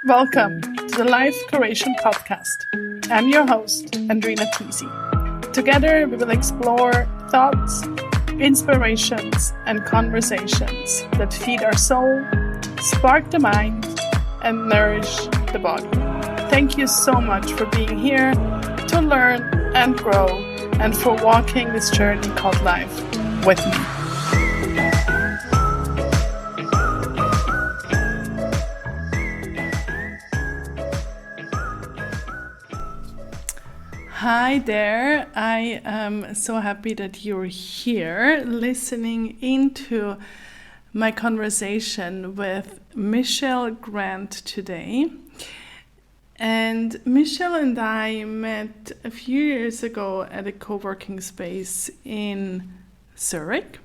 Welcome to the Life CoCreation Podcast. I'm your host, Andrina Tisi. Together, we will explore thoughts, inspirations, and conversations that feed our soul, spark the mind, and nourish the body. Thank you so much for being here to learn and grow, and for walking this journey called life with me. Hi there, I am so happy that you're here listening into my conversation with Michelle Grant today. And Michelle and I met a few years ago at a co-working space in Zurich.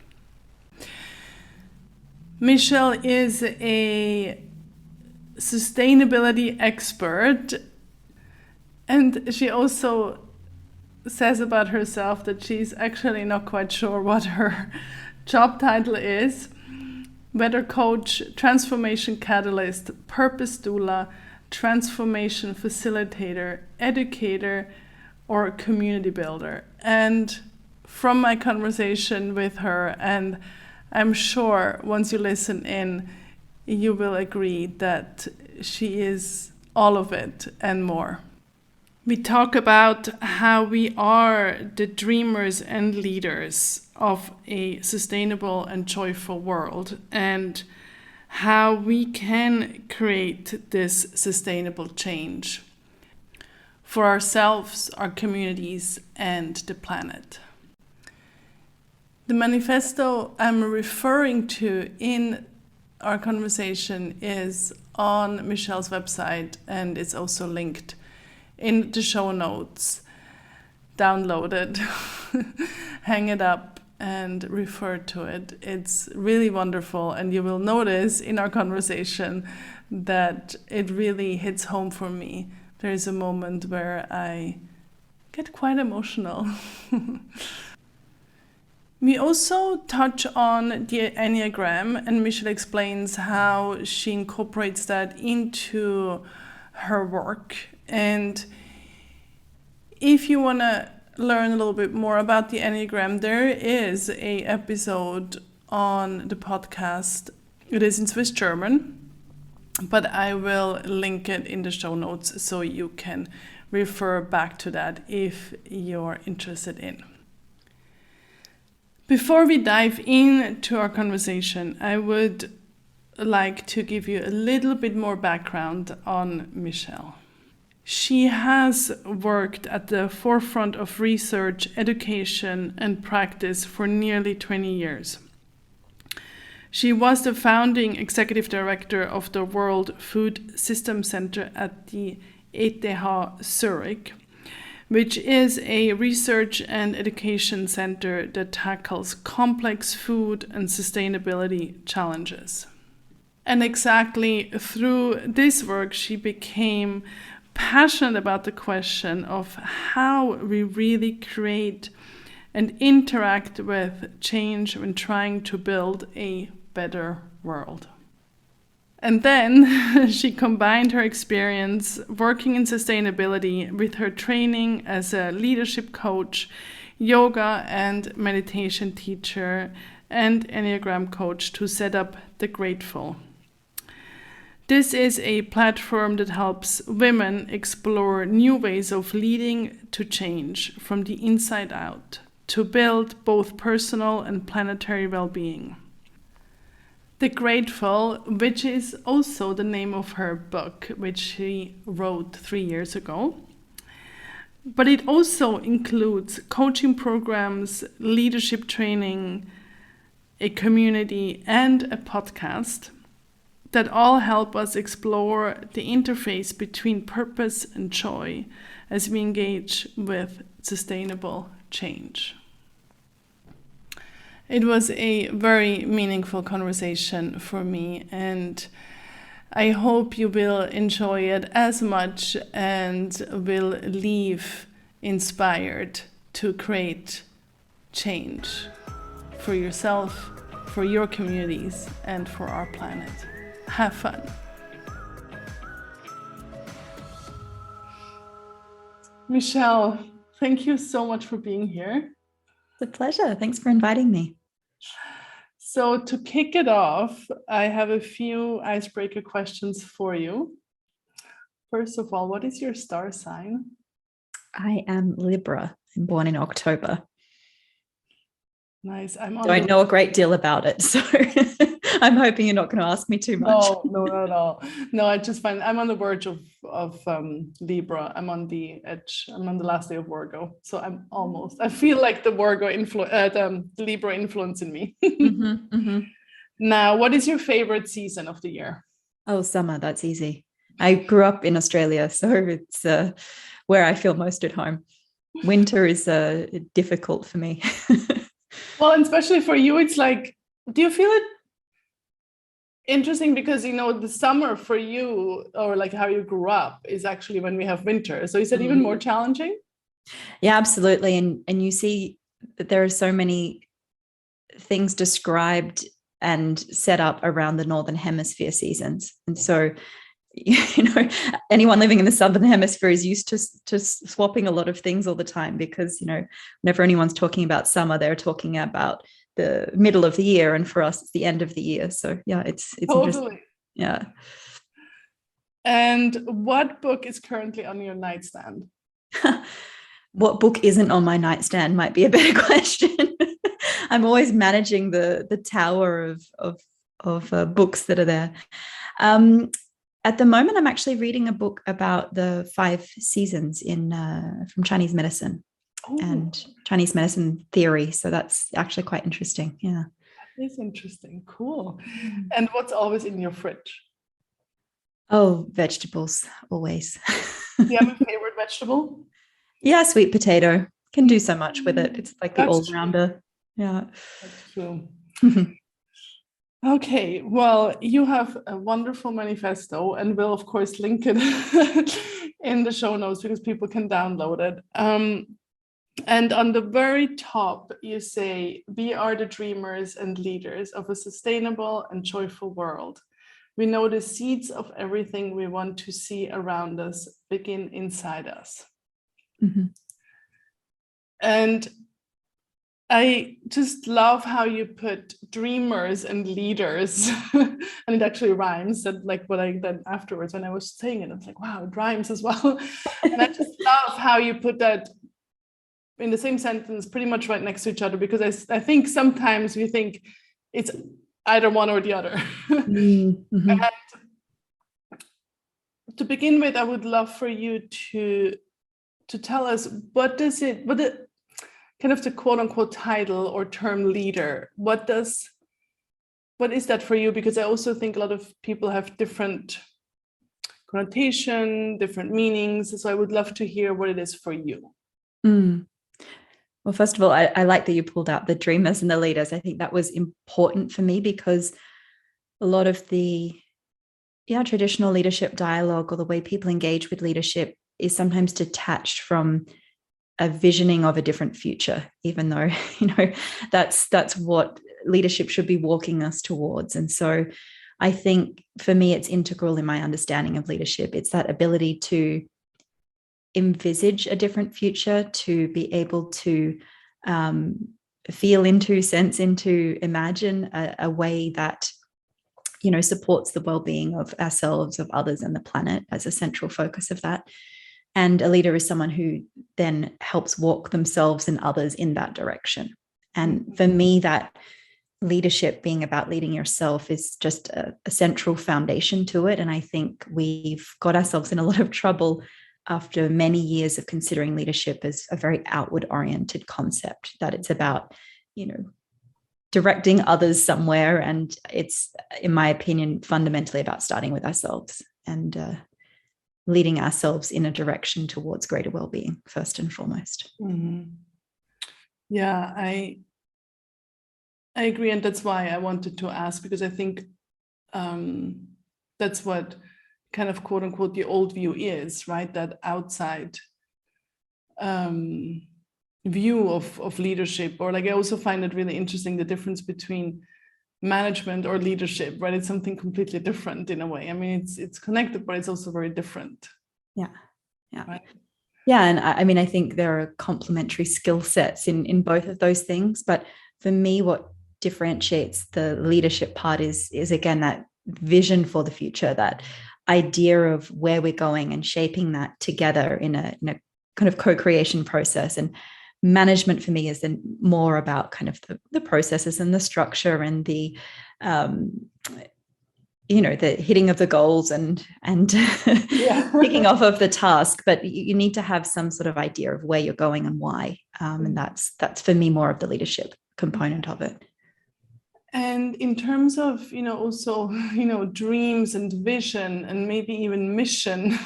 Michelle is a sustainability expert, and she also says about herself that she's actually not quite sure what her job title is. Whether coach, transformation catalyst, purpose doula, transformation facilitator, educator, or community builder. And from my conversation with her, and I'm sure once you listen in, you will agree that she is all of it and more. We talk about how we are the dreamers and leaders of a sustainable and joyful world, and how we can create this sustainable change for ourselves, our communities, and the planet. The manifesto I'm referring to in our conversation is on Michelle's website, and it's also linked in the show notes. Download it, hang it up, and refer to it. It's really wonderful, and you will notice in our conversation that it really hits home for me. There is a moment where I get quite emotional. We also touch on the Enneagram, and Michelle explains how she incorporates that into her work. And if you want to learn a little bit more about the Enneagram, there is an episode on the podcast. It is in Swiss German, but I will link it in the show notes so you can refer back to that if you're interested in. Before we dive into our conversation, I would like to give you a little bit more background on Michelle. She has worked at the forefront of research, education, and practice for nearly 20 years. She was the founding executive director of the World Food Systems Center at the ETH Zurich, which is a research and education center that tackles complex food and sustainability challenges. And exactly through this work, she became passionate about the question of how we really create and interact with change when trying to build a better world. And then she combined her experience working in sustainability with her training as a leadership coach, yoga and meditation teacher, and Enneagram coach to set up The Grateful. This is a platform that helps women explore new ways of leading to change from the inside out to build both personal and planetary well-being. The Grateful, which is also the name of her book, which she wrote 3 years ago. But it also includes coaching programs, leadership training, a community, and a podcast that all help us explore the interface between purpose and joy as we engage with sustainable change. It was a very meaningful conversation for me, and I hope you will enjoy it as much and will leave inspired to create change for yourself, for your communities and for our planet. Have fun. Michelle, thank you so much for being here. It's a pleasure. Thanks for inviting me. So to kick it off, I have a few icebreaker questions for you. First of all, what is your star sign? I am Libra. I'm born in October. Nice. Don't know a great deal about it, so I'm hoping you're not going to ask me too much. No, not at all. No, I just find I'm on the verge of Libra. I'm on the edge. I'm on the last day of Virgo, so I feel like the the Libra influence in me. Now, what is your favorite season of the year? Oh, summer. That's easy. I grew up in Australia, so it's where I feel most at home. Winter is difficult for me. Well, and especially for you, it's like, do you feel it interesting because, you know, the summer for you, or like how you grew up, is actually when we have winter. So is it even more challenging? Yeah, absolutely. And you see that there are so many things described and set up around the Northern Hemisphere seasons. And so, you know, anyone living in the Southern Hemisphere is used to swapping a lot of things all the time because, you know, whenever anyone's talking about summer, they're talking about the middle of the year, and for us it's the end of the year. So yeah, it's Totally. Yeah. And what book is currently on your nightstand? What book isn't on my nightstand might be a better question. I'm always managing the tower of books that are there. At the moment, I'm actually reading a book about the 5 seasons from Chinese medicine. Ooh. And Chinese medicine theory. So that's actually quite interesting. Yeah. That is interesting. Cool. And what's always in your fridge? Oh, vegetables, always. Do you have a favorite vegetable? Yeah, sweet potato. Can do so much with it. It's like the all-rounder. Yeah. That's true. Okay, well, you have a wonderful manifesto, and we'll, of course, link it in the show notes because people can download it. And on the very top, you say, we are the dreamers and leaders of a sustainable and joyful world. We know the seeds of everything we want to see around us begin inside us. And I just love how you put dreamers and leaders, and it actually rhymes. That like what I then afterwards when I was saying it, I was like, wow, it rhymes as well. And I just love how you put that in the same sentence, pretty much right next to each other, because I think sometimes we think it's either one or the other. And to begin with, I would love for you to tell us what the kind of the quote unquote title or term leader, what is that for you? Because I also think a lot of people have different connotation, different meanings. So I would love to hear what it is for you. Well, first of all, I like that you pulled out the dreamers and the leaders. I think that was important for me because a lot of the traditional leadership dialogue or the way people engage with leadership is sometimes detached from a visioning of a different future, even though, you know, that's what leadership should be walking us towards. And so I think for me, it's integral in my understanding of leadership. It's that ability to envisage a different future, to be able to feel into, sense into, imagine a way that, you know, supports the well-being of ourselves, of others, and the planet as a central focus of that. And a leader is someone who then helps walk themselves and others in that direction. And for me, that leadership being about leading yourself is just a central foundation to it. And I think we've got ourselves in a lot of trouble after many years of considering leadership as a very outward-oriented concept, that it's about, you know, directing others somewhere. And it's, in my opinion, fundamentally about starting with ourselves and leading ourselves in a direction towards greater well-being, first and foremost. Yeah, I agree. And that's why I wanted to ask, because I think that's what kind of quote unquote the old view is, right? That outside view of leadership, or like I also find it really interesting, the difference between management or leadership, right? It's something completely different in a way. I mean, it's connected, but it's also very different. Yeah. Yeah. Right? Yeah. And I mean, I think there are complementary skill sets in both of those things. But for me, what differentiates the leadership part is again, that vision for the future, that idea of where we're going and shaping that together in a kind of co-creation process. And management for me is then more about kind of the processes and the structure and the the hitting of the goals and ticking off of the task. But you need to have some sort of idea of where you're going and why, and that's for me more of the leadership component of it. And in terms of also dreams and vision and maybe even mission,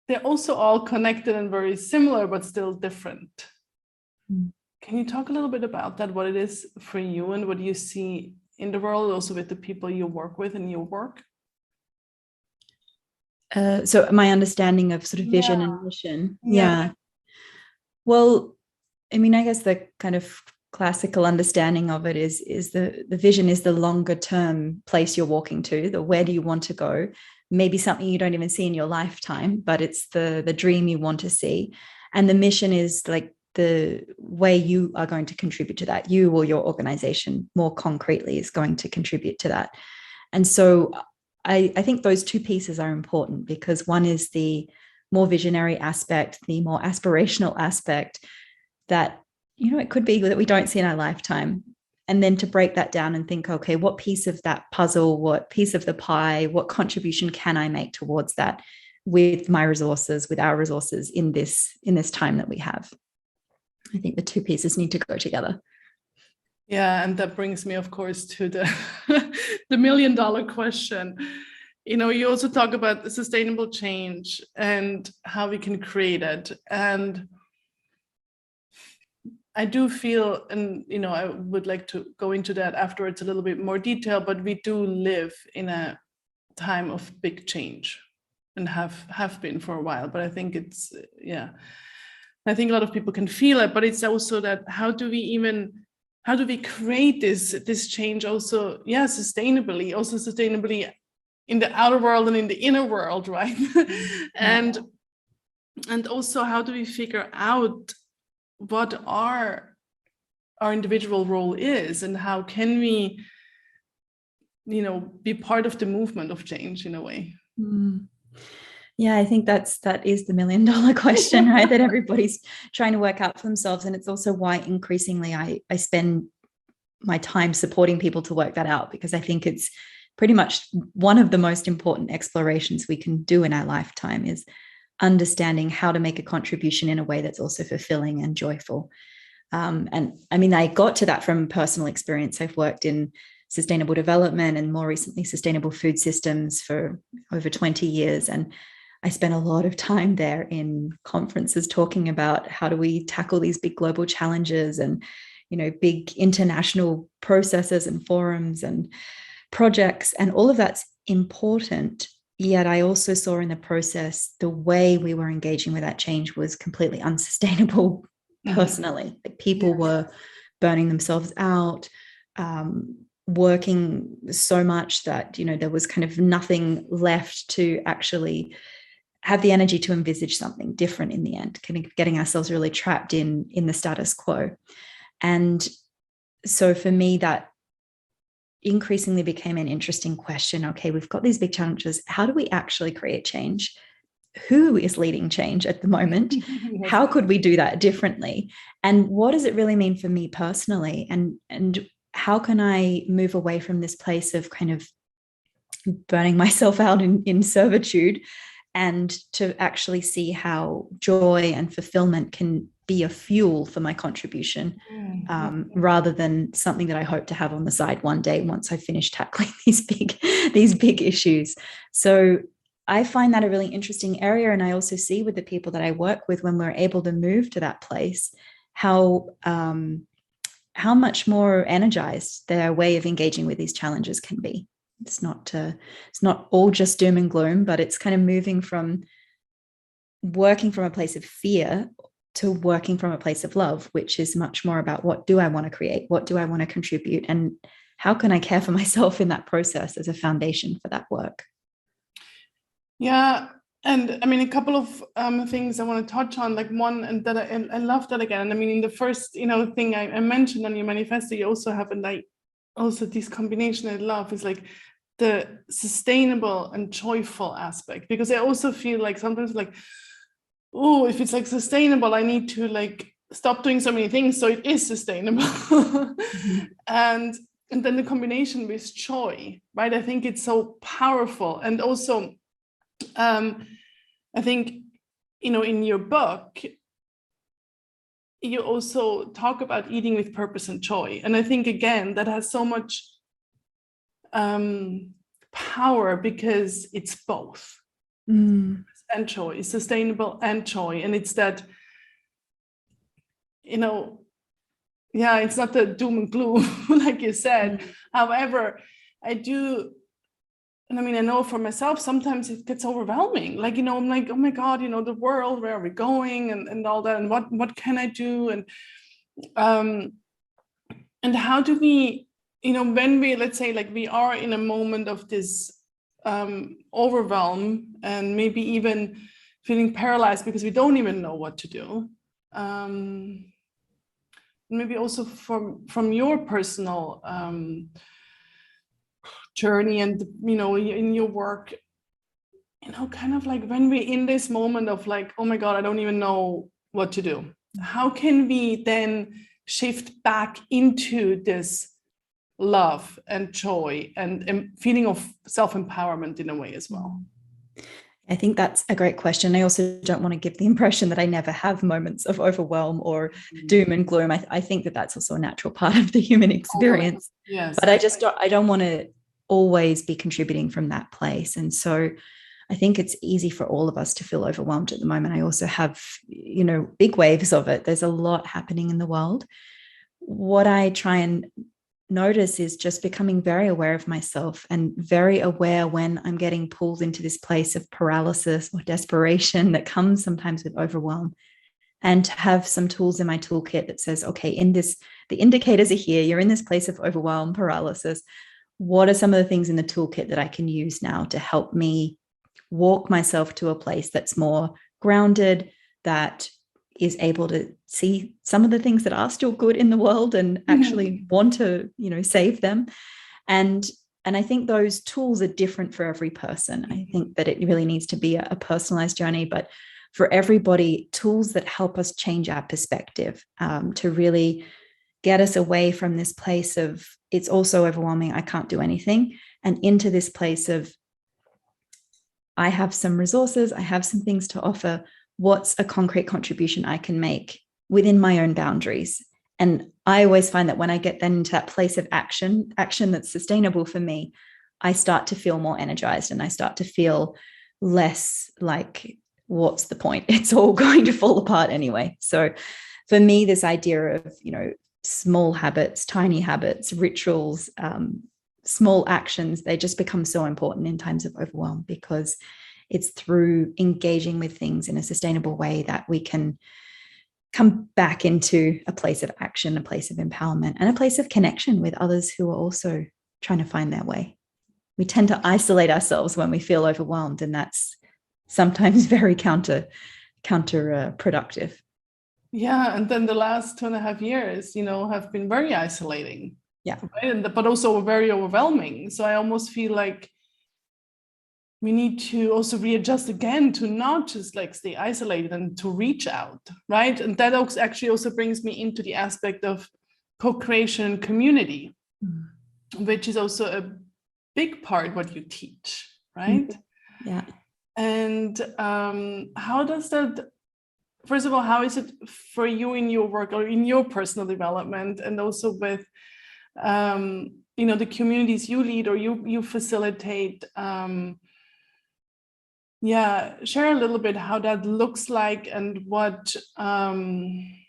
they're also all connected and very similar, but still different. Can you talk a little bit about that, what it is for you and what you see in the world, also with the people you work with in your work? So my understanding of sort of vision and mission. Yeah. Well, I mean, I guess the kind of classical understanding of it is the vision is the longer term place you're walking to, the where do you want to go, maybe something you don't even see in your lifetime, but it's the dream you want to see. And the mission is like the way you are going to contribute to that. You or your organization more concretely is going to contribute to that. And so I think those two pieces are important, because one is the more visionary aspect, the more aspirational aspect that, it could be that we don't see in our lifetime. And then to break that down and think, okay, what piece of that puzzle, what piece of the pie, what contribution can I make towards that with my resources, with our resources in this time that we have? I think the two pieces need to go together. Yeah, and that brings me, of course, to the the $1 million question. You also talk about sustainable change and how we can create it. And I do feel, and I would like to go into that afterwards a little bit more detail, but we do live in a time of big change and have been for a while. But I think I think a lot of people can feel it, but it's also that how do we create this change also, sustainably in the outer world and in the inner world, right? and also how do we figure out what our individual role is, and how can we be part of the movement of change in a way? Yeah, I think that is the $1 million question, right? That everybody's trying to work out for themselves. And it's also why increasingly I spend my time supporting people to work that out, because I think it's pretty much one of the most important explorations we can do in our lifetime, is understanding how to make a contribution in a way that's also fulfilling and joyful. And I mean, I got to that from personal experience. I've worked in sustainable development and more recently sustainable food systems for over 20 years. And I spent a lot of time there in conferences talking about how do we tackle these big global challenges and, big international processes and forums and projects, and all of that's important. Yet I also saw in the process the way we were engaging with that change was completely unsustainable personally. Like people were burning themselves out, working so much that, there was kind of nothing left to actually have the energy to envisage something different in the end, kind of getting ourselves really trapped in the status quo. And so for me, that increasingly became an interesting question. Okay, we've got these big challenges. How do we actually create change? Who is leading change at the moment? How could we do that differently? And what does it really mean for me personally? And how can I move away from this place of kind of burning myself out in servitude, and to actually see how joy and fulfillment can be a fuel for my contribution, rather than something that I hope to have on the side one day once I finish tackling these big issues. So I find that a really interesting area. And I also see with the people that I work with, when we're able to move to that place, how much more energized their way of engaging with these challenges can be. It's not all just doom and gloom, but it's kind of moving from working from a place of fear to working from a place of love, which is much more about what do I want to create? What do I want to contribute? And how can I care for myself in that process as a foundation for that work? Yeah. And I mean, a couple of things I want to touch on, like one, and that I love that again. I mean, in the first, thing I mentioned on your manifesto, you also have also this combination I love is like the sustainable and joyful aspect, because I also feel like sometimes like, oh, if it's like sustainable, I need to like stop doing so many things so it is sustainable. Mm-hmm. and then the combination with joy, right? I think it's so powerful. And also I think, in your book, you also talk about eating with purpose and joy. And I think, again, that has so much power because it's both. And joy, sustainable and joy. And it's that, it's not the doom and gloom, like you said. However, I do, and I mean, I know for myself, sometimes it gets overwhelming. Like, I'm like, oh my God, the world, where are we going, and all that, and what can I do? And how do we, when we, let's say, like we are in a moment of this overwhelm and maybe even feeling paralyzed because we don't even know what to do. Maybe also from your personal journey and, in your work, kind of like when we're in this moment of like, oh my God, I don't even know what to do. How can we then shift back into this love and joy and feeling of self-empowerment in a way as well? I think that's a great question. I also don't want to give the impression that I never have moments of overwhelm or doom and gloom. I think that that's also a natural part of the human experience. Yes. But I don't want to always be contributing from that place. And so I think it's easy for all of us to feel overwhelmed at the moment. I also have, big waves of it. There's a lot happening in the world. What I try and notice is just becoming very aware of myself and very aware when I'm getting pulled into this place of paralysis or desperation that comes sometimes with overwhelm, and to have some tools in my toolkit that says, okay, the indicators are here. You're in this place of overwhelm, paralysis. What are some of the things in the toolkit that I can use now to help me walk myself to a place that's more grounded, that is able to see some of the things that are still good in the world and actually want to, save them. And I think those tools are different for every person. I think that it really needs to be a personalized journey, but for everybody, tools that help us change our perspective, to really get us away from this place of it's also overwhelming, I can't do anything, and into this place of I have some resources, I have some things to offer. What's a concrete contribution I can make within my own boundaries? And I always find that when I get then into that place of action that's sustainable for me, I start to feel more energized and I start to feel less like, what's the point? It's all going to fall apart anyway. So for me, this idea of, small habits, tiny habits, rituals, small actions, they just become so important in times of overwhelm, because it's through engaging with things in a sustainable way that we can come back into a place of action, a place of empowerment, and a place of connection with others who are also trying to find their way. We tend to isolate ourselves when we feel overwhelmed, and that's sometimes very counterproductive. Yeah, and then the last 2.5 years, have been very isolating. Yeah, right? But also very overwhelming. So I almost feel like we need to also readjust again to not just like stay isolated and to reach out, right? And that actually also brings me into the aspect of co-creation community, which is also a big part what you teach, right? Yeah. And how does that, first of all, how is it for you in your work or in your personal development, and also with the communities you lead or you facilitate? Share a little bit how that looks like, and what magic,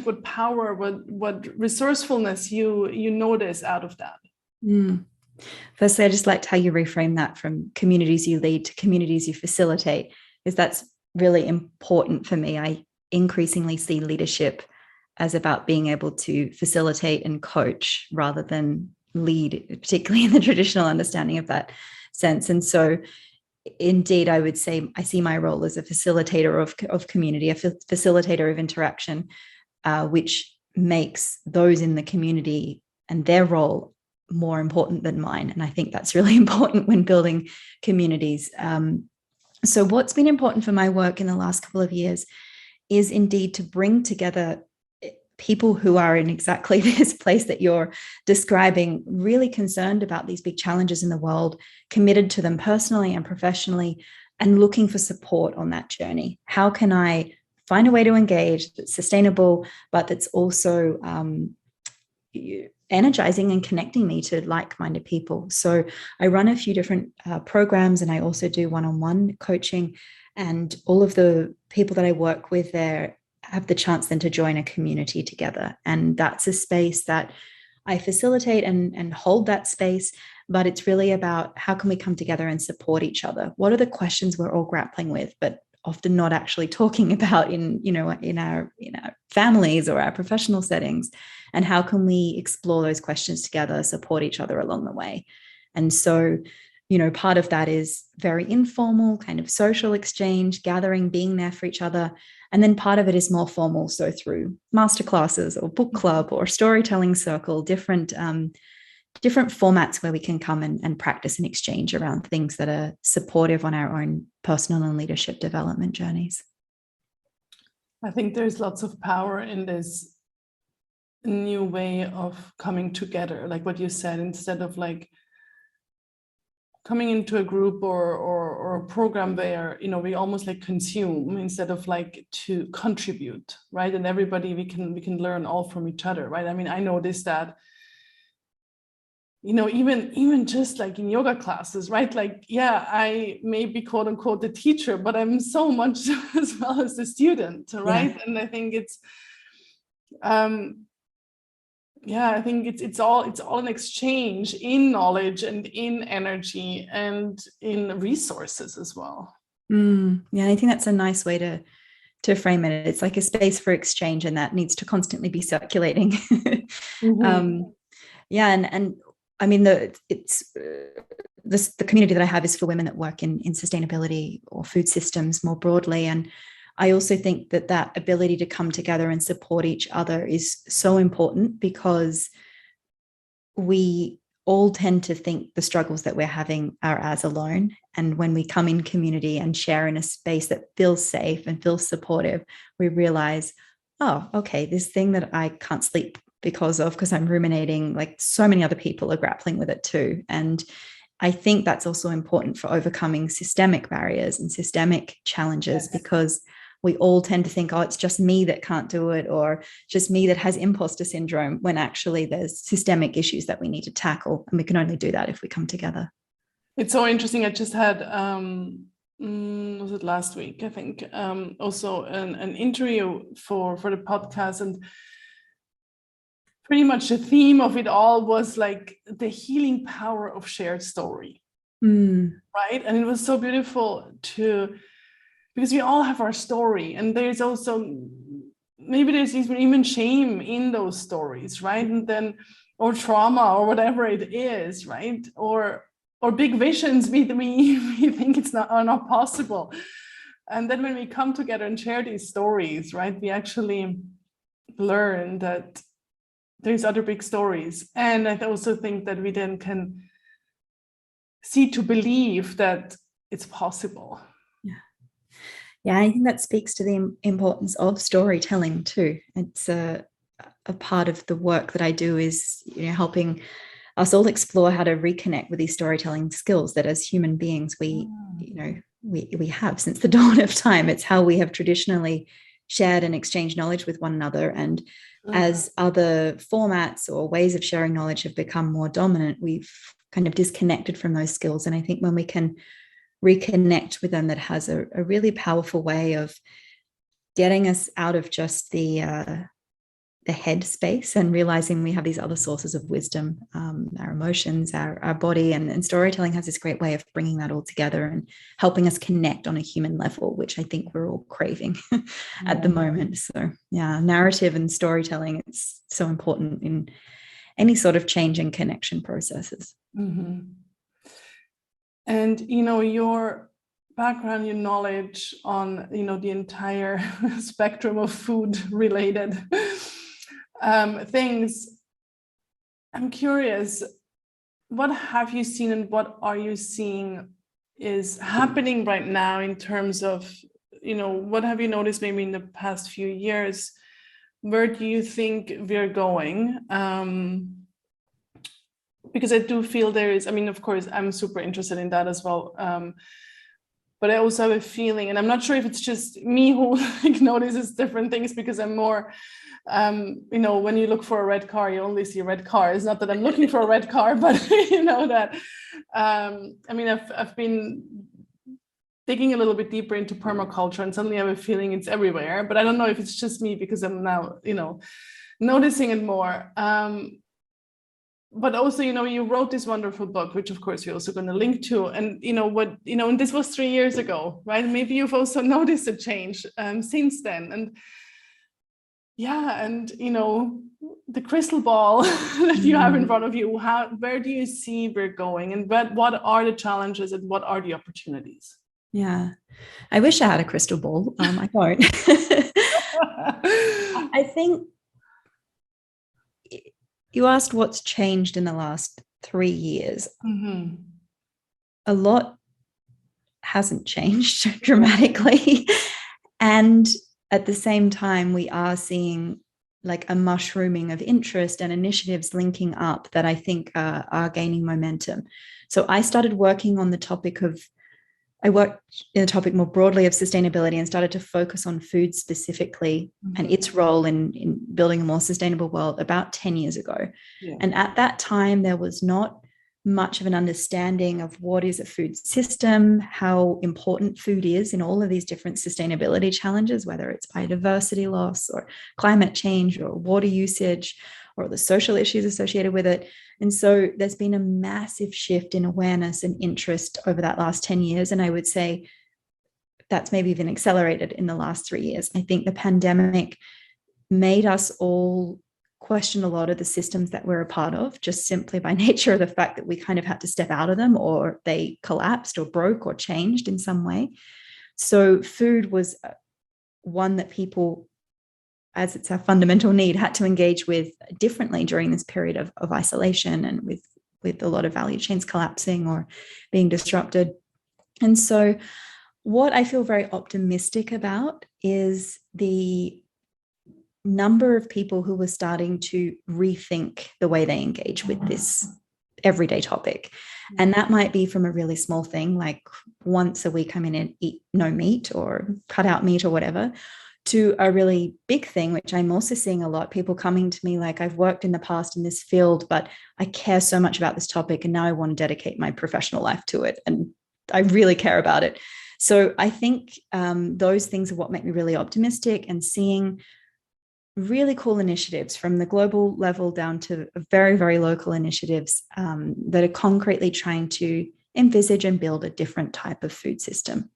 what power, what resourcefulness you notice out of that. Firstly, I just liked how you reframe that from communities you lead to communities you facilitate, because that's really important for me. I increasingly see leadership as about being able to facilitate and coach rather than lead, particularly in the traditional understanding of that sense. And so indeed, I would say I see my role as a facilitator of community, a facilitator of interaction, which makes those in the community and their role more important than mine. And I think that's really important when building communities. So what's been important for my work in the last couple of years is indeed to bring together people who are in exactly this place that you're describing, really concerned about these big challenges in the world, committed to them personally and professionally, and looking for support on that journey. How can I find a way to engage that's sustainable, but that's also energizing and connecting me to like-minded people? So I run a few different programs, and I also do one-on-one coaching, and all of the people that I work with there have the chance then to join a community together. And that's a space that I facilitate and hold that space, but it's really about how can we come together and support each other? What are the questions we're all grappling with, but often not actually talking about in our families or our professional settings? And how can we explore those questions together, support each other along the way? And so, part of that is very informal, kind of social exchange, gathering, being there for each other. And then part of it is more formal, so through masterclasses or book club or storytelling circle, different formats where we can come and practice and exchange around things that are supportive on our own personal and leadership development journeys. I think there's lots of power in this new way of coming together, like what you said, instead of like coming into a group or a program where we almost like consume instead of like to contribute, right? And everybody we can learn all from each other, right? I mean, I noticed that even just like in yoga classes, right? Like, yeah, I may be quote unquote the teacher, but I'm so much as well as the student, right? Yeah. And I think it's I think it's all an exchange in knowledge and in energy and in resources as well. Yeah, I think that's a nice way to frame it. It's like a space for exchange, and that needs to constantly be circulating. Mm-hmm. And I mean, the community that I have is for women that work in sustainability or food systems more broadly. And I also think that ability to come together and support each other is so important, because we all tend to think the struggles that we're having are ours alone. And when we come in community and share in a space that feels safe and feels supportive, we realize, oh, okay, this thing that I can't sleep because I'm ruminating, like so many other people are grappling with it too. And I think that's also important for overcoming systemic barriers and systemic challenges, yes, because we all tend to think, oh, it's just me that can't do it, or just me that has imposter syndrome, when actually there's systemic issues that we need to tackle. And we can only do that if we come together. It's so interesting. I just had, was it last week? I think also an interview for the podcast, and pretty much the theme of it all was like the healing power of shared story, right? And it was so beautiful because we all have our story, and there's also maybe there's even shame in those stories, right? And then, or trauma, or whatever it is, right? Or big visions we think it's not possible. And then when we come together and share these stories, right, we actually learn that there's other big stories. And I also think that we then can see to believe that it's possible. Yeah, I think that speaks to the importance of storytelling too. It's a part of the work that I do is helping us all explore how to reconnect with these storytelling skills that as human beings we have since the dawn of time. It's how we have traditionally shared and exchanged knowledge with one another. And as other formats or ways of sharing knowledge have become more dominant, we've kind of disconnected from those skills. And I think when we can reconnect with them, that has a really powerful way of getting us out of just the the head space and realizing we have these other sources of wisdom, our emotions, our body, and storytelling has this great way of bringing that all together and helping us connect on a human level, which I think we're all craving at the moment. So yeah, narrative and storytelling, it's so important in any sort of change and connection processes. Mm-hmm. And, you know, your background, your knowledge on, you know, the entire spectrum of food related things, I'm curious, what have you seen and what are you seeing is happening right now in terms of, you know, what have you noticed maybe in the past few years? Where do you think we're going? Because I do feel there is, I mean, of course, I'm super interested in that as well. But I also have a feeling, and I'm not sure if it's just me who like notices different things, because I'm more, you know, when you look for a red car, you only see red cars. It's not that I'm looking for a red car, but you know that, I mean, I've been digging a little bit deeper into permaculture, and suddenly I have a feeling it's everywhere, but I don't know if it's just me because I'm now, you know, noticing it more. But also, you know, you wrote this wonderful book, which of course you're also going to link to. And, you know, what, you know, and this was 3 years ago, right? Maybe you've also noticed a change since then. And yeah, and, you know, the crystal ball that you have in front of you, where do you see we're going, and what are the challenges and what are the opportunities? Yeah, I wish I had a crystal ball. I don't. I think you asked what's changed in the last 3 years. Mm-hmm. A lot hasn't changed dramatically. And at the same time, we are seeing like a mushrooming of interest and initiatives linking up that I think are gaining momentum. So I started working on the topic of, I worked in the topic more broadly of sustainability and started to focus on food specifically and its role in building a more sustainable world about 10 years ago. Yeah. And at that time, there was not much of an understanding of what is a food system, how important food is in all of these different sustainability challenges, whether it's biodiversity loss or climate change or water usage or the social issues associated with it. And so there's been a massive shift in awareness and interest over that last 10 years. And I would say that's maybe even accelerated in the last 3 years. I think the pandemic made us all question a lot of the systems that we're a part of, just simply by nature of the fact that we kind of had to step out of them, or they collapsed or broke or changed in some way. So food was one that people, as it's our fundamental need, had to engage with differently during this period of isolation and with a lot of value chains collapsing or being disrupted. And so what I feel very optimistic about is the number of people who were starting to rethink the way they engage with this everyday topic. And that might be from a really small thing, like once a week I'm in and eat no meat or cut out meat or whatever, to a really big thing, which I'm also seeing a lot, people coming to me like, I've worked in the past in this field, but I care so much about this topic and now I want to dedicate my professional life to it. And I really care about it. So I think those things are what make me really optimistic, and seeing really cool initiatives from the global level down to very, very local initiatives that are concretely trying to envisage and build a different type of food system.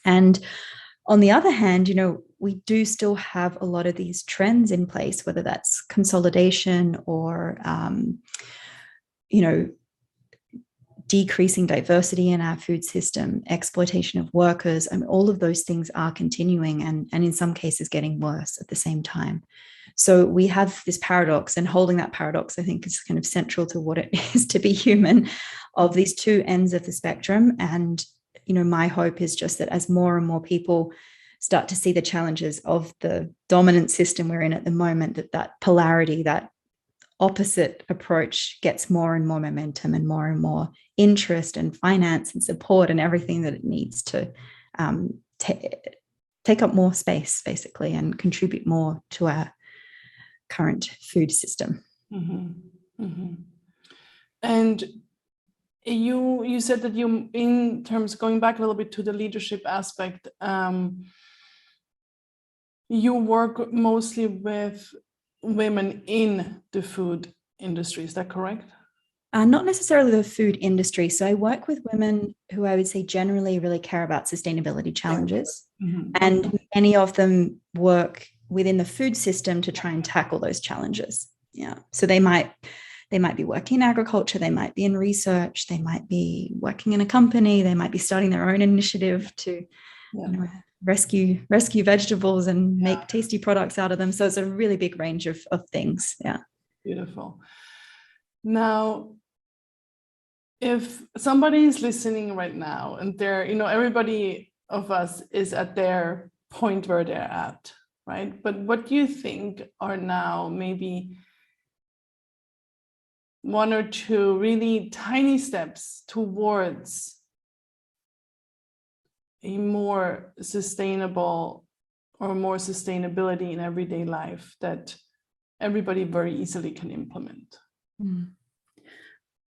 And on the other hand, you know, we do still have a lot of these trends in place, whether that's consolidation or, you know, decreasing diversity in our food system, exploitation of workers. I mean, all of those things are continuing and in some cases getting worse at the same time. So we have this paradox, and holding that paradox, I think, is kind of central to what it is to be human, of these two ends of the spectrum. And, you know, my hope is just that as more and more people start to see the challenges of the dominant system we're in at the moment, that polarity, that opposite approach gets more and more momentum and more interest and finance and support and everything that it needs to take up more space, basically, and contribute more to our current food system. Mm-hmm. Mm-hmm. And you said that you, in terms going back a little bit to the leadership aspect, you work mostly with women in the food industry. Is that correct? Not necessarily the food industry. So I work with women who I would say generally really care about sustainability challenges. Mm-hmm. And many of them work within the food system to try and tackle those challenges. Yeah. So they might be working in agriculture, they might be in research, they might be working in a company, they might be starting their own initiative to rescue vegetables and make tasty products out of them. So it's a really big range of things. Yeah. Beautiful. Now, if somebody is listening right now and they're, everybody of us is at their point where they're at, right? But what do you think are now maybe one or two really tiny steps towards a more sustainable or more sustainability in everyday life that everybody very easily can implement?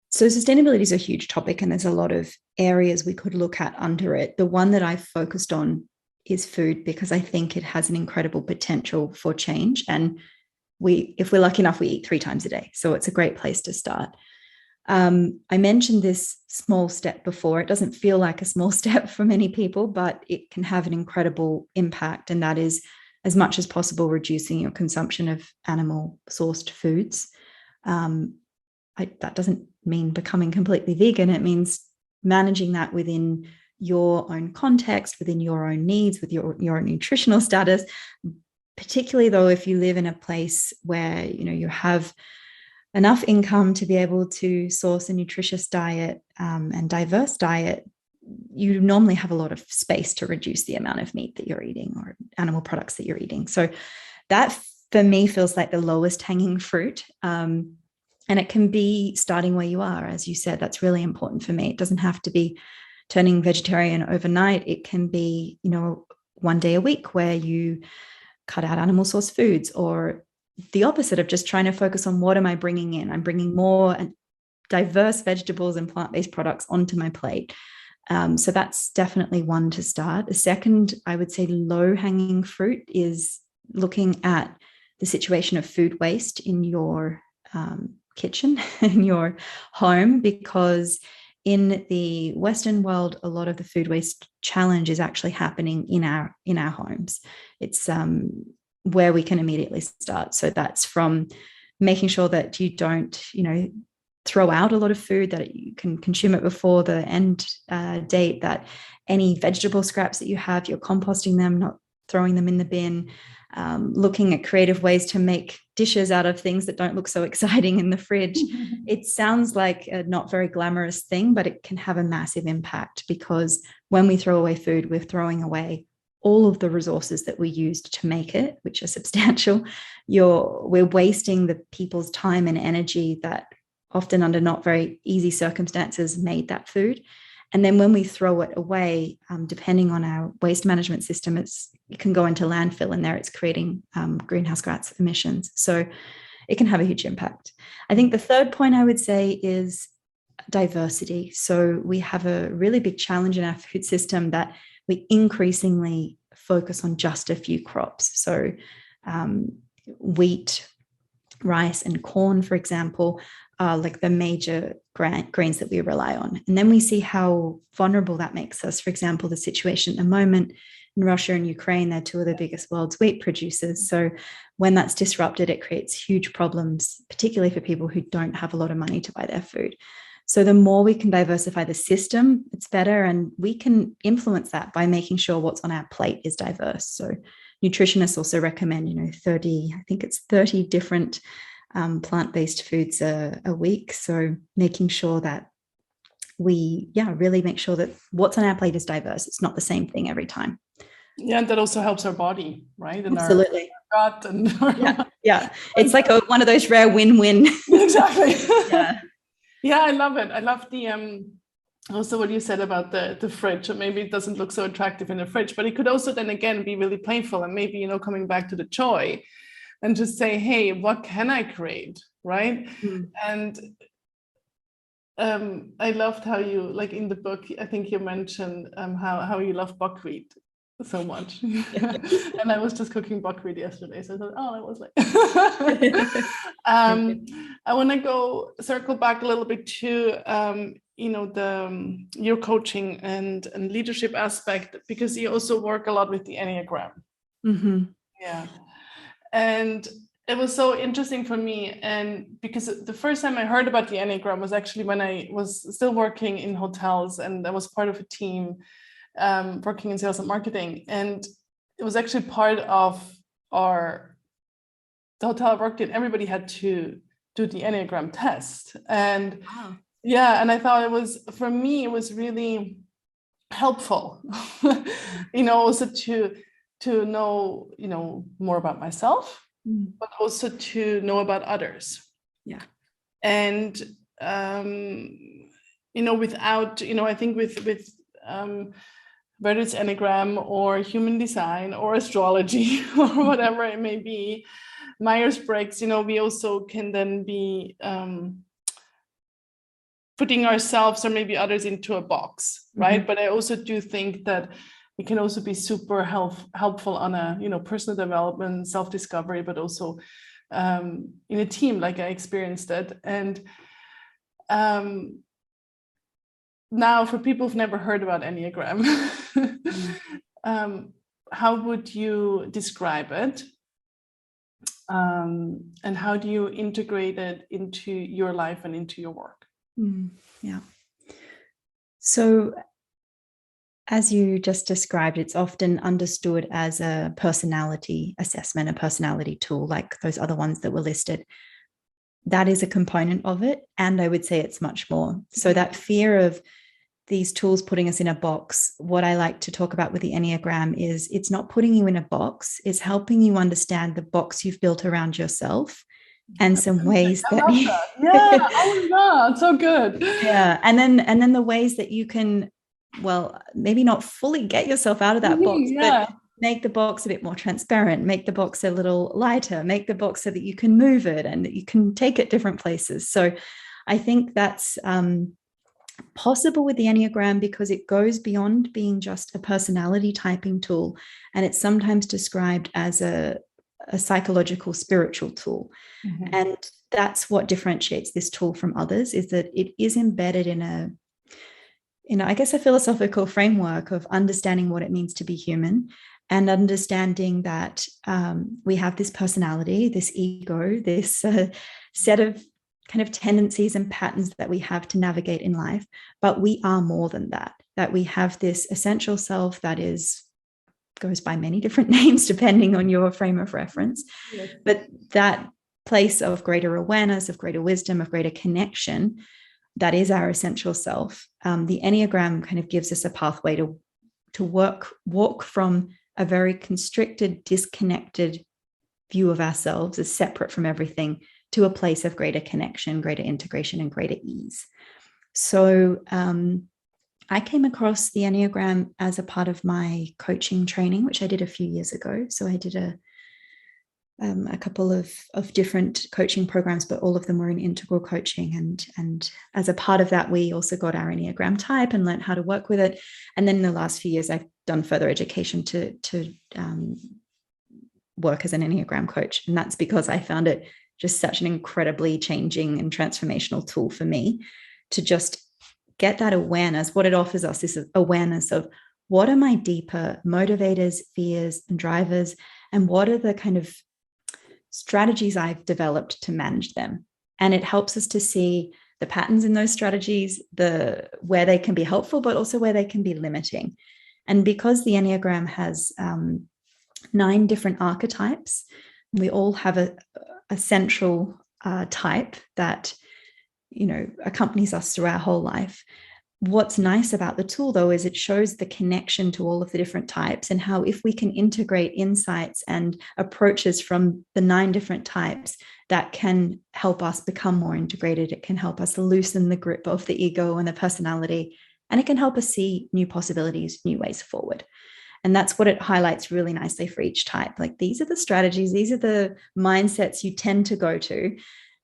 So sustainability is a huge topic, and there's a lot of areas we could look at under it. The one that I've focused on is food, because I think it has an incredible potential for change. And if we're lucky enough, we eat 3 times a day. So it's a great place to start. I mentioned this small step before. It doesn't feel like a small step for many people, but it can have an incredible impact. And that is, as much as possible, reducing your consumption of animal sourced foods. That doesn't mean becoming completely vegan. It means managing that within your own context, within your own needs, with your own nutritional status, particularly though if you live in a place where you have enough income to be able to source a nutritious diet and diverse diet. You normally have a lot of space to reduce the amount of meat that you're eating or animal products that you're eating. So that for me feels like the lowest hanging fruit. And it can be starting where you are. As you said, that's really important for me. It doesn't have to be turning vegetarian overnight. It can be, 1 day a week where you cut out animal source foods, or the opposite of just trying to focus on what am I bringing in? I'm bringing more diverse vegetables and plant-based products onto my plate. So that's definitely one to start. The second, I would say, low-hanging fruit is looking at the situation of food waste in your kitchen, in your home, because in the Western world, a lot of the food waste challenge is actually happening in our homes. It's where we can immediately start. So that's from making sure that you don't, throw out a lot of food, that you can consume it before the end date, that any vegetable scraps that you have, you're composting them, not throwing them in the bin, looking at creative ways to make dishes out of things that don't look so exciting in the fridge. It sounds like a not very glamorous thing, but it can have a massive impact, because when we throw away food, we're throwing away all of the resources that we used to make it, which are substantial. We're wasting the people's time and energy that often under not very easy circumstances made that food. And then when we throw it away, depending on our waste management system, it can go into landfill, and there it's creating greenhouse gas emissions. So it can have a huge impact. I think the third point I would say is diversity. So we have a really big challenge in our food system that we increasingly focus on just a few crops. So wheat, rice, and corn, for example, are like the major grains that we rely on. And then we see how vulnerable that makes us. For example, the situation at the moment in Russia and Ukraine, they're 2 of the biggest world's wheat producers. So when that's disrupted, it creates huge problems, particularly for people who don't have a lot of money to buy their food. So the more we can diversify the system, it's better. And we can influence that by making sure what's on our plate is diverse. So nutritionists also recommend, 30 different plant-based foods a week. So making sure that we, really make sure that what's on our plate is diverse. It's not the same thing every time. Yeah, and that also helps our body, right? And absolutely. Our gut and yeah. It's like one of those rare win-win. Exactly. Yeah, I love it. I love the also what you said about the fridge. Maybe it doesn't look so attractive in the fridge, but it could also then again be really playful, and maybe coming back to the joy, and just say, hey, what can I create, right? And I loved how you, like in the book, I think you mentioned how you love buckwheat. so much. And I was just cooking buckwheat yesterday, so I thought, oh, that was like I want to circle back a little bit to the your coaching and leadership aspect, because you also work a lot with the Enneagram. Mm-hmm. Yeah. And it was so interesting for me, and because the first time I heard about the Enneagram was actually when I was still working in hotels, and I was part of a team working in sales and marketing, and it was actually part of the hotel I worked in. Everybody had to do the Enneagram test, and Wow. yeah, and I thought for me it was really helpful, also to know more about myself, but also to know about others. Yeah. And without I think with whether it's Enneagram or human design or astrology or whatever it may be, Myers-Briggs, we also can then be putting ourselves or maybe others into a box, right? Mm-hmm. But I also do think that it can also be super helpful on a personal development, self-discovery, but also in a team, like I experienced it. And now for people who've never heard about Enneagram, how would you describe it? And how do you integrate it into your life and into your work? Yeah. So as you just described, it's often understood as a personality assessment, a personality tool, like those other ones that were listed. That is a component of it. And I would say it's much more. So that fear of these tools putting us in a box, what I like to talk about with the Enneagram is it's not putting you in a box, it's helping you understand the box you've built around yourself and some ways that you... Yeah, oh my God, so good. Yeah. And then the ways that you can, well, maybe not fully get yourself out of that box, but make the box a bit more transparent, make the box a little lighter, make the box so that you can move it and that you can take it different places. So I think that's possible with the Enneagram because it goes beyond being just a personality typing tool. And it's sometimes described as a psychological, spiritual tool. Mm-hmm. And that's what differentiates this tool from others, is that it is embedded in a philosophical framework of understanding what it means to be human and understanding that we have this personality, this ego, this set of kind of tendencies and patterns that we have to navigate in life, but we are more than that we have this essential self that goes by many different names depending on your frame of reference. Yes. But that place of greater awareness, of greater wisdom, of greater connection, that is our essential self. The Enneagram kind of gives us a pathway to walk from a very constricted, disconnected view of ourselves as separate from everything to a place of greater connection, greater integration, and greater ease. So I came across the Enneagram as a part of my coaching training, which I did a few years ago. So I did a couple of different coaching programs, but all of them were in integral coaching. And as a part of that, we also got our Enneagram type and learned how to work with it. And then in the last few years, I've done further education to work as an Enneagram coach. And that's because I found it just such an incredibly changing and transformational tool for me to just get that awareness. What it offers us is awareness of what are my deeper motivators, fears, and drivers, and what are the kind of strategies I've developed to manage them. And it helps us to see the patterns in those strategies, where they can be helpful, but also where they can be limiting. And because the Enneagram has 9 different archetypes, we all have a central type that accompanies us through our whole life. What's nice about the tool, though, is it shows the connection to all of the different types and how if we can integrate insights and approaches from the 9 different types, that can help us become more integrated. It can help us loosen the grip of the ego and the personality, and it can help us see new possibilities, new ways forward. And that's what it highlights really nicely for each type. Like, these are the strategies, these are the mindsets you tend to go to.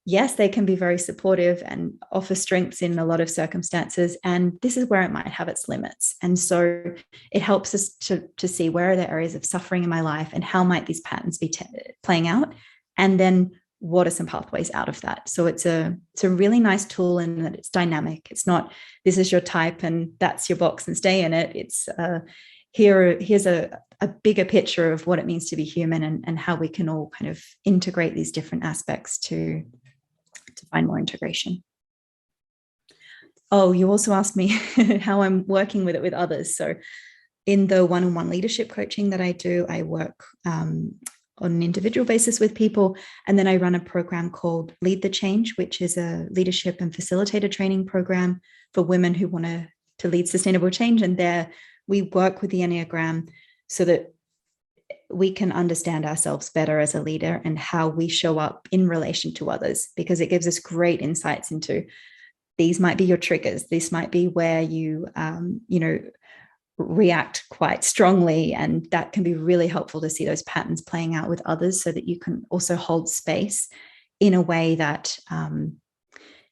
yes, they can be very supportive and offer strengths in a lot of circumstances. And this is where it might have its limits. And so it helps us to see where are the areas of suffering in my life and how might these patterns be playing out. And then what are some pathways out of that? So it's a really nice tool in that it's dynamic. It's not, this is your type and that's your box and stay in it. It's here's a bigger picture of what it means to be human and how we can all kind of integrate these different aspects to find more integration. Oh, you also asked me how I'm working with it with others. So in the one-on-one leadership coaching that I do, I work on an individual basis with people. And then I run a program called Lead the Change, which is a leadership and facilitator training program for women who want to lead sustainable change. And there we work with the Enneagram so that we can understand ourselves better as a leader and how we show up in relation to others, because it gives us great insights into these might be your triggers. This might be where you, react quite strongly. And that can be really helpful to see those patterns playing out with others so that you can also hold space in a way that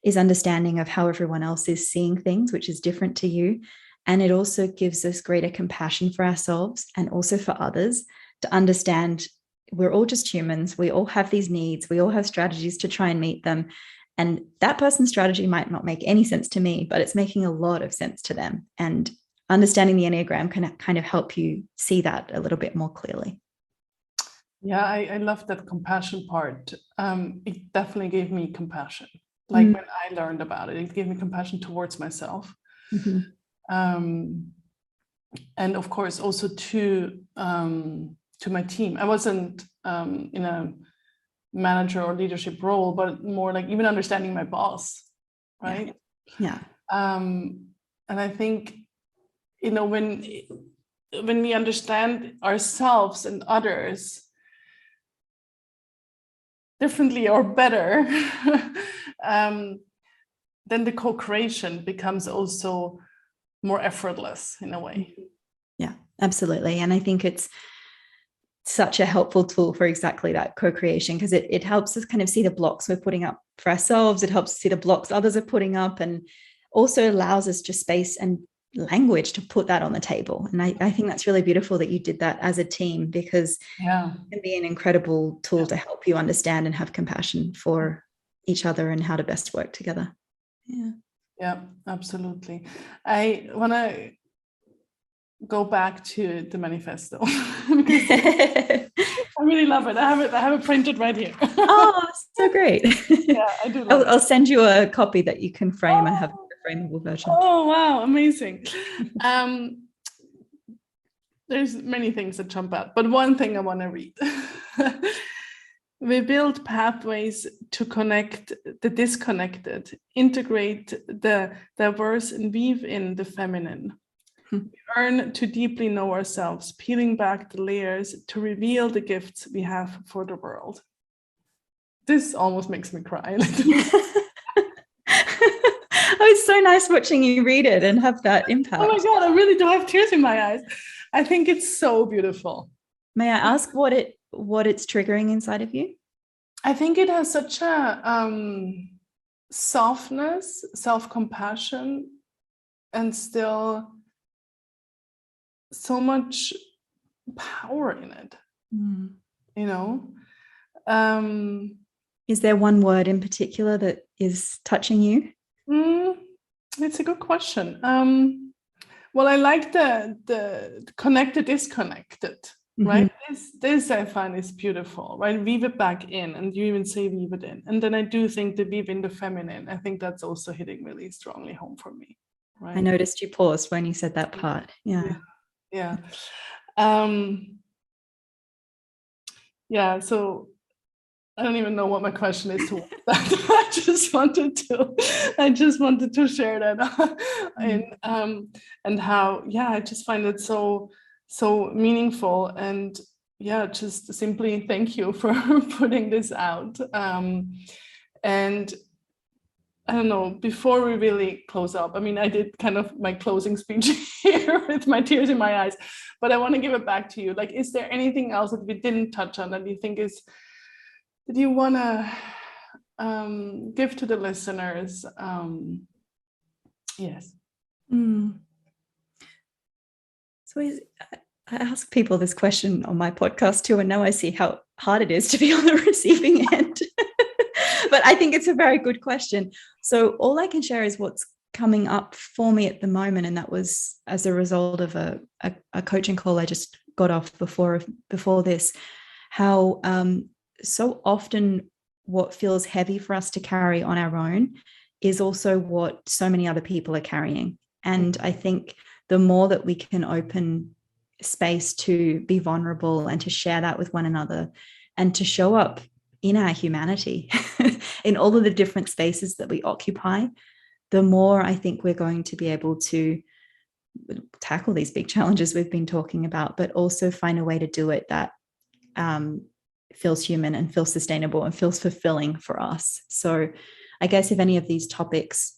is understanding of how everyone else is seeing things, which is different to you. And it also gives us greater compassion for ourselves and also for others to understand we're all just humans. We all have these needs. We all have strategies to try and meet them. And that person's strategy might not make any sense to me, but it's making a lot of sense to them. And understanding the Enneagram can kind of help you see that a little bit more clearly. Yeah, I love that compassion part. It definitely gave me compassion. Like when I learned about it, it gave me compassion towards myself. Mm-hmm. And of course, also to my team. I wasn't in a manager or leadership role, but more like even understanding my boss, right? Yeah. And I think, when we understand ourselves and others differently or better, then the co-creation becomes also more effortless in a way. Yeah, absolutely. And I think it's such a helpful tool for exactly that co-creation, because it helps us kind of see the blocks we're putting up for ourselves. It helps us see the blocks others are putting up, and also allows us just space and language to put that on the table. And I think that's really beautiful that you did that as a team, because it can be an incredible tool to help you understand and have compassion for each other and how to best work together. Yeah, absolutely. I want to go back to the manifesto. I really love it. I have it printed right here. Oh, so great. Yeah, I do love I'll send you a copy that you can frame. I have a frameable version. Oh, wow, amazing. There's many things that jump out, but one thing I want to read. We build pathways to connect the disconnected, integrate the diverse, and weave in the feminine. We learn to deeply know ourselves, peeling back the layers to reveal the gifts we have for the world. This almost makes me cry. Oh, it's so nice watching you read it and have that impact. Oh my God, I really do have tears in my eyes. I think it's so beautiful. May I ask what it's triggering inside of you? I think it has such a softness, self-compassion, and still so much power in it. Is there one word in particular that is touching you? It's a good question. Well, I like the connected, disconnected, right? This I find is beautiful, right? Weave it back in, and you even say weave it in. And then I do think the weave in the feminine, I think that's also hitting really strongly home for me, right? I noticed you paused when you said that part. Yeah. So I don't even know what my question is to that. I just wanted to share that and how I just find it so meaningful, and just simply thank you for putting this out. And I don't know, before we really close up, I mean, I did kind of my closing speech here with my tears in my eyes, but I want to give it back to you. Like, is there anything else that we didn't touch on that you think is, that you want to give to the listeners? Yes. So I ask people this question on my podcast too, and now I see how hard it is to be on the receiving end. But I think it's a very good question. So all I can share is what's coming up for me at the moment, and that was as a result of a coaching call I just got off before this, how so often what feels heavy for us to carry on our own is also what so many other people are carrying. And I think the more that we can open space to be vulnerable and to share that with one another and to show up in our humanity in all of the different spaces that we occupy, the more I think we're going to be able to tackle these big challenges we've been talking about, but also find a way to do it that feels human and feels sustainable and feels fulfilling for us. So I guess if any of these topics,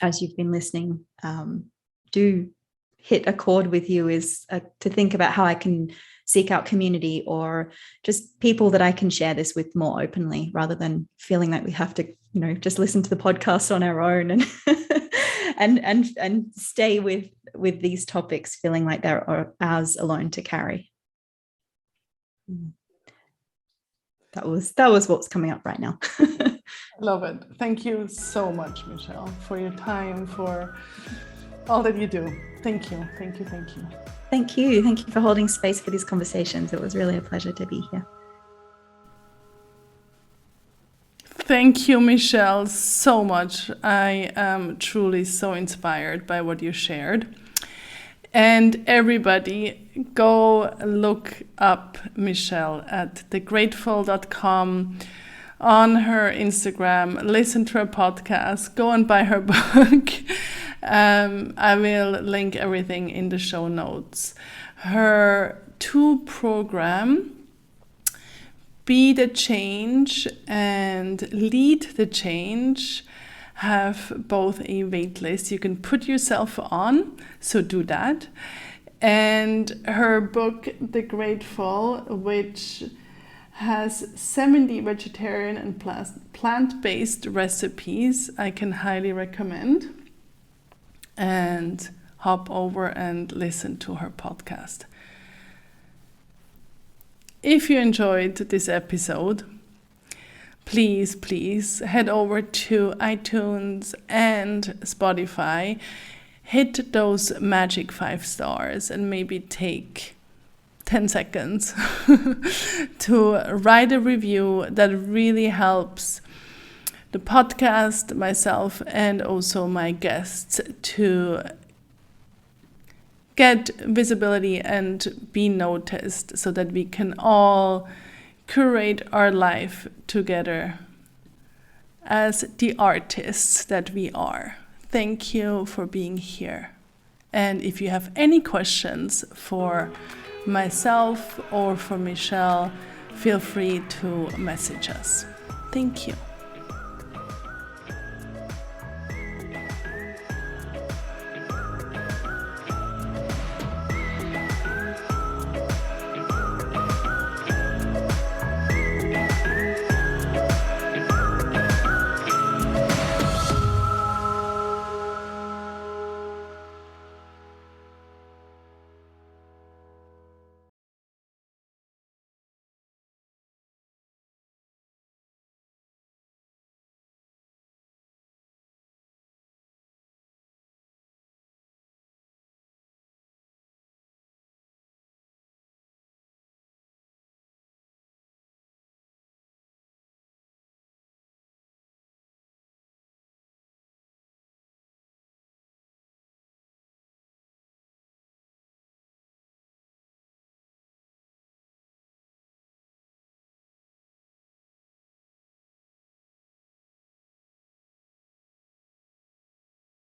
as you've been listening, do hit a chord with you, is to think about how I can seek out community or just people that I can share this with more openly, rather than feeling like we have to, just listen to the podcast on our own and stay with these topics feeling like they're ours alone to carry. That was what's coming up right now. Love it. Thank you so much, Michelle, for your time, for all that you do. Thank you. Thank you. Thank you. Thank you. Thank you for holding space for these conversations. It was really a pleasure to be here. Thank you, Michelle, so much. I am truly so inspired by what you shared. And everybody, go look up Michelle at thegrateful.com, on her Instagram, listen to her podcast, go and buy her book. I will link everything in the show notes. Her 2 program, Be the Change and Lead the Change, have both a wait list you can put yourself on, so do that. And her book, The Grateful, which has 70 vegetarian and plant-based recipes, I can highly recommend. And hop over and listen to her podcast. If you enjoyed this episode, please head over to iTunes and Spotify, hit those magic 5 stars, and maybe take 10 seconds to write a review. That really helps the podcast, myself, and also my guests to get visibility and be noticed, so that we can all curate our life together as the artists that we are. Thank you for being here. And if you have any questions for myself or for Michelle, feel free to message us. Thank you.